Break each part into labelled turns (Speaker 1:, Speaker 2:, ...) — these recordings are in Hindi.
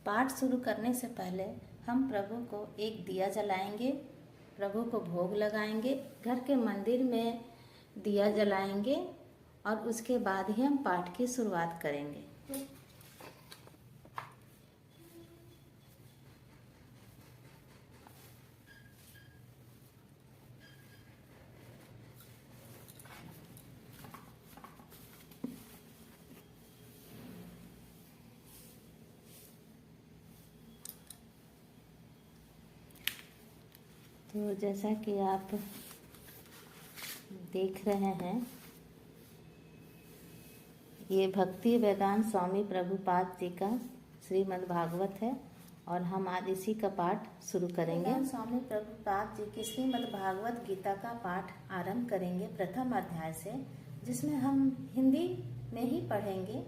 Speaker 1: पाठ शुरू करने से पहले हम प्रभु को एक दिया जलाएंगे, प्रभु को भोग लगाएंगे, घर के मंदिर में दिया जलाएंगे और उसके बाद ही हम पाठ की शुरुआत करेंगे। तो जैसा कि आप देख रहे हैं, ये भक्ति वेदांत स्वामी प्रभुपाद जी का श्रीमद् भागवत है और हम आज इसी का पाठ शुरू करेंगे। स्वामी प्रभुपाद जी की श्रीमद् भागवत गीता का पाठ आरंभ करेंगे प्रथम अध्याय से, जिसमें हम हिंदी में ही पढ़ेंगे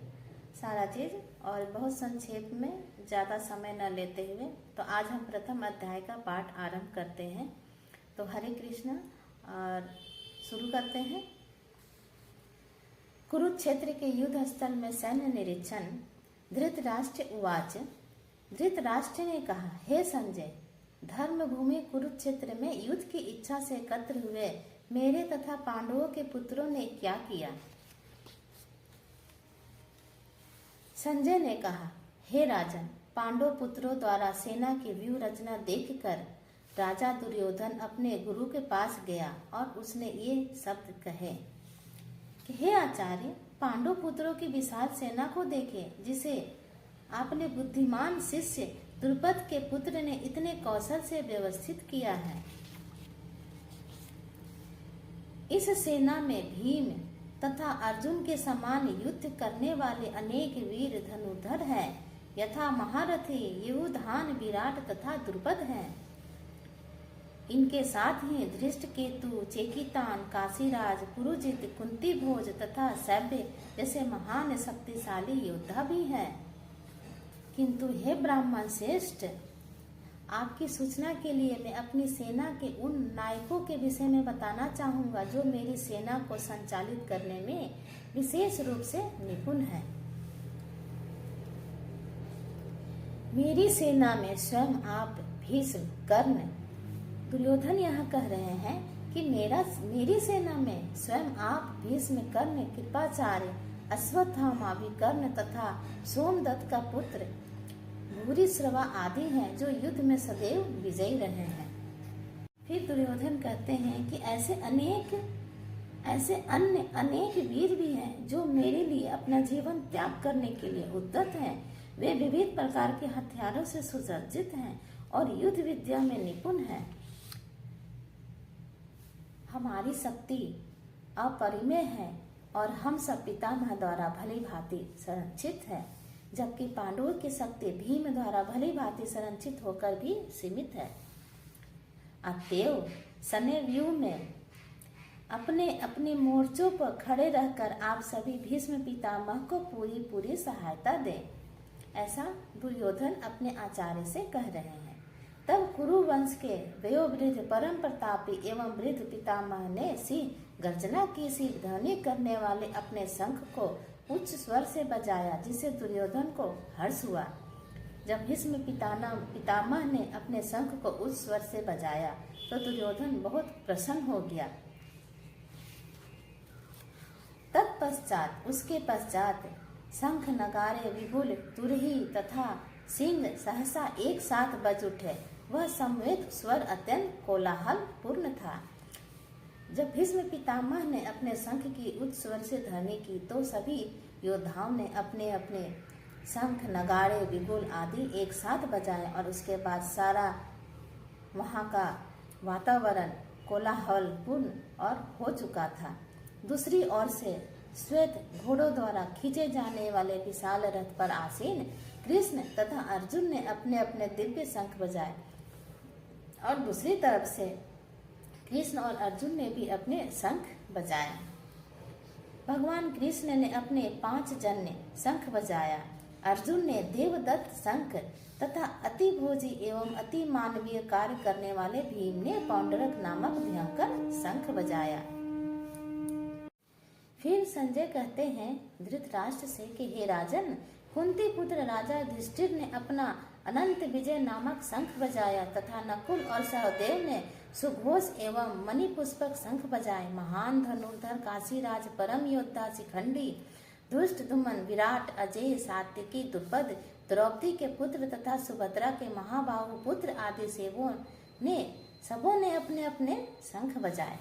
Speaker 1: सारा चीज़ और बहुत संक्षेप में, ज़्यादा समय न लेते हुए। तो आज हम प्रथम अध्याय का पाठ आरंभ करते हैं। तो हरे कृष्ण और शुरू करते हैं। कुरुक्षेत्र के युद्ध स्थल में सैन्य निरीक्षण। धृतराष्ट्र उवाच। धृतराष्ट्र ने कहा, हे संजय, धर्म भूमि कुरुक्षेत्र में युद्ध की इच्छा से एकत्र हुए मेरे तथा पांडवों के पुत्रों ने क्या किया? संजय ने कहा, हे राजन, पांडव पुत्रों द्वारा सेना की व्यूह रचना देखकर राजा दुर्योधन अपने गुरु के पास गया और उसने ये शब्द कहे कि हे आचार्य, पांडव पुत्रों की विशाल सेना को देखे, जिसे आपने बुद्धिमान शिष्य द्रुपद के पुत्र ने इतने कौशल से व्यवस्थित किया है। इस सेना में भीम तथा अर्जुन के समान युद्ध करने वाले अनेक वीर धनुर्धर हैं, यथा महारथी युधान, विराट तथा द्रुपद हैं। इनके साथ ही धृष्टकेतु, चेकितान, काशीराज, पुरुजित, कुंती भोज तथा सैव्य जैसे महान शक्तिशाली योद्धा भी हैं। किंतु हे ब्राह्मण श्रेष्ठ, आपकी सूचना के लिए मैं अपनी सेना के उन नायकों के विषय में बताना चाहूंगा जो मेरी सेना को संचालित करने में विशेष रूप से निपुण है। मेरी सेना में स्वयं आप भीष्म, कर्ण, दुर्योधन यह कह रहे हैं कि मेरी सेना में स्वयं आप भीष्म, कर्ण, कृपाचार्य, अश्वत्थामा, विकर्ण तथा सोमदत्त का पुत्र भूरिश्रवा आदि हैं, जो युद्ध में सदैव विजयी रहे हैं। फिर दुर्योधन कहते हैं कि ऐसे अन्य अनेक वीर भी हैं जो मेरे लिए अपना जीवन त्याग करने के लिए उद्यत हैं। वे विविध प्रकार के हथियारों से सुसज्जित हैं और युद्ध विद्या में निपुण हैं। हमारी शक्ति अपरिमेय है और हम सब पितामह द्वारा भली भांति संरक्षित है, जबकि पांडवों की शक्ति भीम द्वारा भली भांति संरक्षित होकर भी सीमित है। अतएव सने व्यूह में अपने अपने मोर्चों पर खड़े रहकर आप सभी भीष्म पितामह को पूरी सहायता दें, ऐसा दुर्योधन अपने आचार्य से कह रहे हैं। तब कुरु वंश के वयोवृद्ध परम प्रतापी एवं वृद्ध पितामह ने सिंह गर्जना की सी ध्वनि करने वाले अपने शंख को उच्च स्वर से बजाया, जिससे दुर्योधन को हर्ष हुआ। जब भीष्म पितामह ने अपने शंख को उच्च स्वर से बजाया तो दुर्योधन बहुत प्रसन्न हो गया। उसके पश्चात शंख, नगारे, विपुल तुरही तथा सिंह सहसा एक साथ बज उठे। वह समवेत स्वर अत्यंत कोलाहल पूर्ण था। जब भीष्म पितामह ने अपने शंख की उच्च स्वर से ध्वनि की तो सभी योद्धाओं ने अपने अपने शंख, नगाड़े, विगुल आदि एक साथ बजाए और उसके बाद सारा वहाँ का वातावरण कोलाहलपूर्ण और हो चुका था। दूसरी ओर से श्वेत घोड़ों द्वारा खींचे जाने वाले विशाल रथ पर आसीन कृष्ण तथा अर्जुन ने अपने अपने दिव्य शंख बजाए और दूसरी तरफ से कृष्ण और अर्जुन ने भी अपने शंख बजाए। भगवान कृष्ण ने अपने 5 जन्य शंख बजाया। अर्जुन ने देवदत्त शंख तथा अति भोजी एवं अति मानवीय कार्य करने वाले भीम ने पौंडरक नामक भयंकर शंख बजाया। फिर संजय कहते हैं धृतराष्ट्र से कि हे राजन, कुंती पुत्र राजा युधिष्ठिर ने अपना अनंत विजय नामक शंख बजाया तथा नकुल और सहदेव ने सुघोष एवं मणिपुष्पक शंख बजाए। महान धनुर्धर काशीराज, परम योद्धा शिखंडी, दुष्ट दुमन, विराट, अजय, सात्विकी, द्रुपद, द्रौपदी के पुत्र तथा सुभद्रा के महाबाहु पुत्र आदि सबों ने अपने अपने शंख बजाए।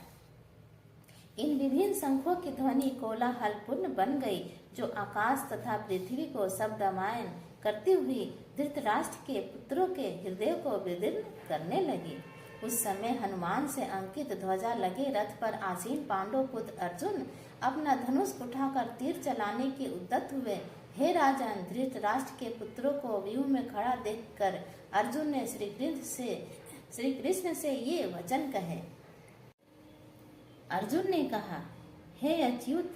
Speaker 1: इन विभिन्न शंखों की ध्वनि कोलाहलपूर्ण बन गई, जो आकाश तथा पृथ्वी को शब्दमयन करती हुई धृतराष्ट्र के पुत्रों के हृदय को विदीर्ण करने लगी। उस समय हनुमान से अंकित ध्वजा लगे रथ पर आसीन पांडव पुत्र अर्जुन अपना धनुष उठाकर तीर चलाने के उद्यत हुए। हे राजन, धृतराष्ट्र के पुत्रों को व्यूह में खड़ा देखकर अर्जुन ने श्री कृष्ण से ये वचन कहे। अर्जुन ने कहा, हे अच्युत,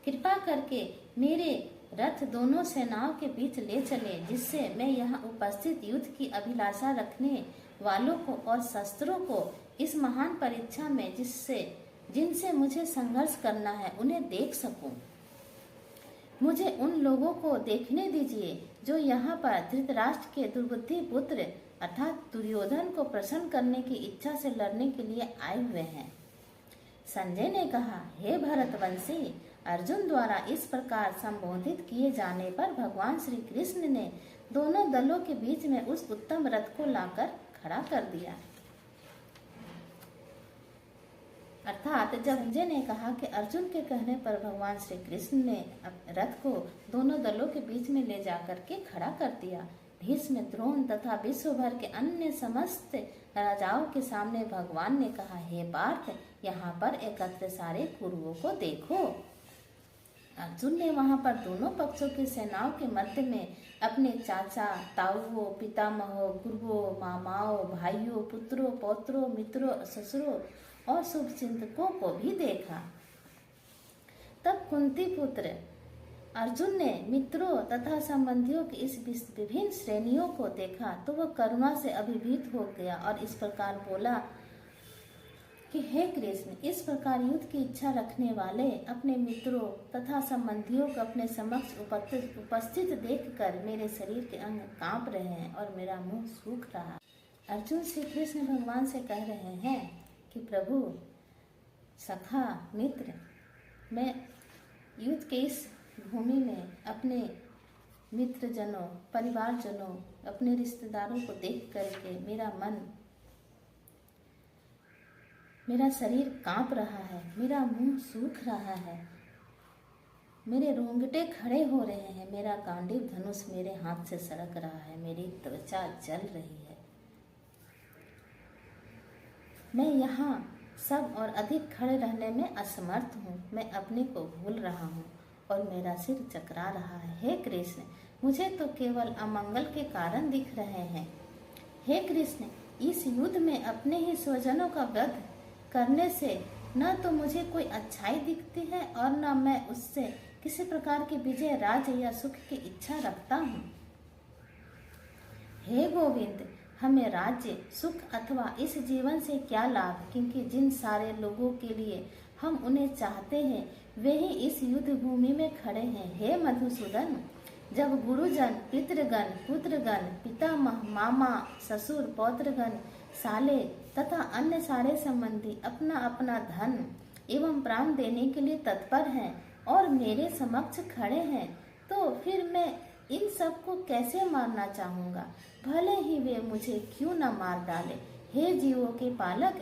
Speaker 1: कृपा करके मेरे रथ दोनों सेनाओं के बीच ले चले, जिससे मैं यहाँ उपस्थित युद्ध की अभिलाषा रखने वालों को और शस्त्रों को इस महान परीक्षा में जिनसे मुझे संघर्ष करना है उन्हें देख सकूं। मुझे उन लोगों को देखने दीजिए जो यहाँ पर धृतराष्ट्र के दुर्बुद्धि पुत्र अर्थात दुर्योधन को प्रसन्न करने की इच्छा से लड़ने के लिए आए हुए हैं। संजय ने कहा, हे भरतवंशी, अर्जुन द्वारा इस प्रकार संबोधित किए जाने पर भगवान श्री कृष्ण ने दोनों दलों के बीच में उस उत्तम रथ को लाकर खड़ा कर दिया। अर्थात जब संजय ने कहा कि अर्जुन के कहने पर भगवान श्री कृष्ण ने रथ को दोनों दलों के बीच में ले जाकर के खड़ा कर दिया। भीष्म, द्रोण तथा विश्व भर के अन्य समस्त राजाओं के सामने भगवान ने कहा, हे पार्थ, यहाँ पर एकत्र सारे कुरुओं को देखो। अर्जुन ने वहां पर दोनों पक्षों की सेनाओं के मध्य में अपने चाचा, ताऊओं, पितामहों, गुरुओं, मामाओं, भाइयों, पुत्रों, पौत्रों, मित्रों, ससुरों और शुभचिंतकों को भी देखा। तब कुंती पुत्र अर्जुन ने मित्रों तथा संबंधियों की इस विभिन्न श्रेणियों को देखा तो वह करुणा से अभिभूत हो गया और इस प्रकार बोला कि हे कृष्ण, इस प्रकार युद्ध की इच्छा रखने वाले अपने मित्रों तथा संबंधियों को अपने समक्ष उपस्थित देखकर मेरे शरीर के अंग कांप रहे हैं और मेरा मुंह सूख रहा है। अर्जुन श्री कृष्ण भगवान से कह रहे हैं कि प्रभु, सखा, मित्र, मैं युद्ध के इस भूमि में अपने मित्रजनों, परिवारजनों, अपने रिश्तेदारों को देख करके मेरा शरीर कांप रहा है, मेरा मुंह सूख रहा है, मेरे रोंगटे खड़े हो रहे हैं, मेरा गांडीव धनुष मेरे हाथ से सरक रहा है, मेरी त्वचा जल रही है। मैं यहाँ सब और अधिक खड़े रहने में असमर्थ हूँ। मैं अपने को भूल रहा हूँ और मेरा सिर चकरा रहा है। हे कृष्ण, मुझे तो केवल अमंगल के कारण दिख रहे हैं। हे कृष्ण, इस युद्ध में अपने ही स्वजनों का वध करने से न तो मुझे कोई अच्छाई दिखती है और न मैं उससे किसी प्रकार की विजय, राज्य या सुख की इच्छा रखता हूँ। हे गोविंद, हमें राज्य, सुख अथवा इस जीवन से क्या लाभ, क्योंकि जिन सारे लोगों के लिए हम उन्हें चाहते हैं वे ही इस युद्ध भूमि में खड़े हैं। हे मधुसूदन, जब गुरुजन, पितृगण, पुत्रगण, पितामह, मामा, ससुर, पौत्रगण, साले तथा अन्य सारे संबंधी अपना अपना धन एवं प्राण देने के लिए तत्पर हैं और मेरे समक्ष खड़े हैं, तो फिर मैं इन सब को कैसे मारना चाहूँगा, भले ही वे मुझे क्यों न मार डाले। हे जीवों के पालक,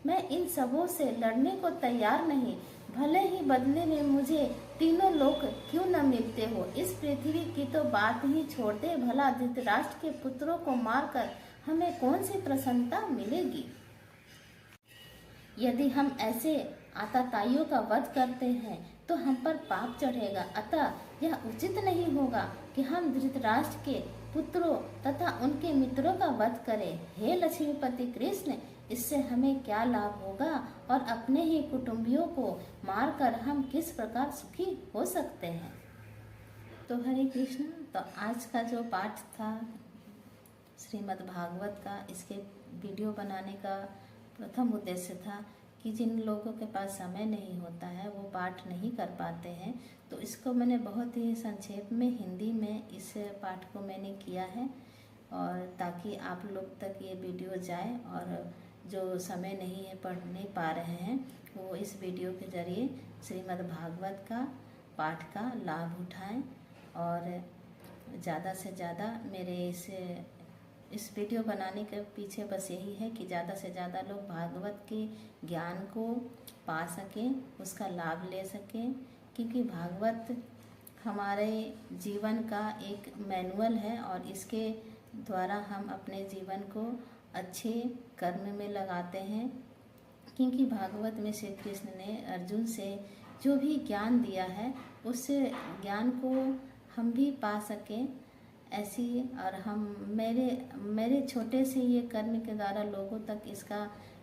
Speaker 1: मैं इन सबों से लड़ने को तैयार नहीं, भले ही बदले में मुझे तीनों लोक क्यों न मिलते हो। इस पृथ्वी की तो बात ही छोड़ दे, भला धृतराष्ट्र के पुत्रों को मारकर हमें कौन सी प्रसन्नता मिलेगी। यदि हम ऐसे आतताइयों का वध करते हैं तो हम पर पाप चढ़ेगा, अतः यह उचित नहीं होगा कि हम धृतराष्ट्र के पुत्रों तथा उनके मित्रों का वध करें। हे लक्ष्मीपति कृष्ण, इससे हमें क्या लाभ होगा और अपने ही कुटुंबियों को मारकर हम किस प्रकार सुखी हो सकते हैं। तो हरे कृष्ण, तो आज का जो पाठ था श्रीमद् भागवत का, इसके वीडियो बनाने का प्रथम उद्देश्य था कि जिन लोगों के पास समय नहीं होता है वो पाठ नहीं कर पाते हैं। तो इसको मैंने बहुत ही संक्षेप में हिंदी में इस पाठ को मैंने किया है, और ताकि आप लोग तक ये वीडियो जाए और जो समय नहीं है, पढ़ नहीं पा रहे हैं, वो इस वीडियो के ज़रिए श्रीमद् भागवत का पाठ का लाभ उठाएं। और ज़्यादा से ज़्यादा मेरे इस वीडियो बनाने के पीछे बस यही है कि ज़्यादा से ज़्यादा लोग भागवत के ज्ञान को पा सकें, उसका लाभ ले सकें, क्योंकि भागवत हमारे जीवन का एक मैनुअल है और इसके द्वारा हम अपने जीवन को अच्छे कर्म में लगाते हैं। क्योंकि भागवत में श्री कृष्ण ने अर्जुन से जो भी ज्ञान दिया है उस ज्ञान को हम भी पा सकें ऐसी, और हम मेरे छोटे से ये कर्म के द्वारा लोगों तक इसका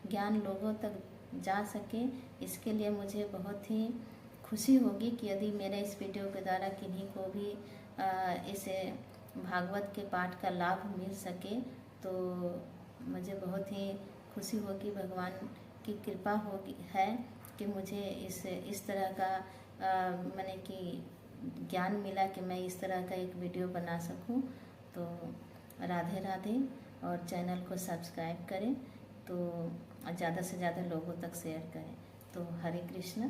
Speaker 1: ज्ञान लोगों तक जा सके। इसके लिए मुझे बहुत ही खुशी होगी कि यदि मेरे इस वीडियो के द्वारा किन्हीं को भी इसे भागवत के पाठ का लाभ मिल सके, तो मुझे बहुत ही खुशी होगी। भगवान की कृपा होगी है कि मुझे इस तरह का मैंने कि ज्ञान मिला कि मैं इस तरह का एक वीडियो बना सकूं। तो राधे राधे, और चैनल को सब्सक्राइब करें, तो ज़्यादा से ज़्यादा लोगों तक शेयर करें। तो हरे कृष्ण।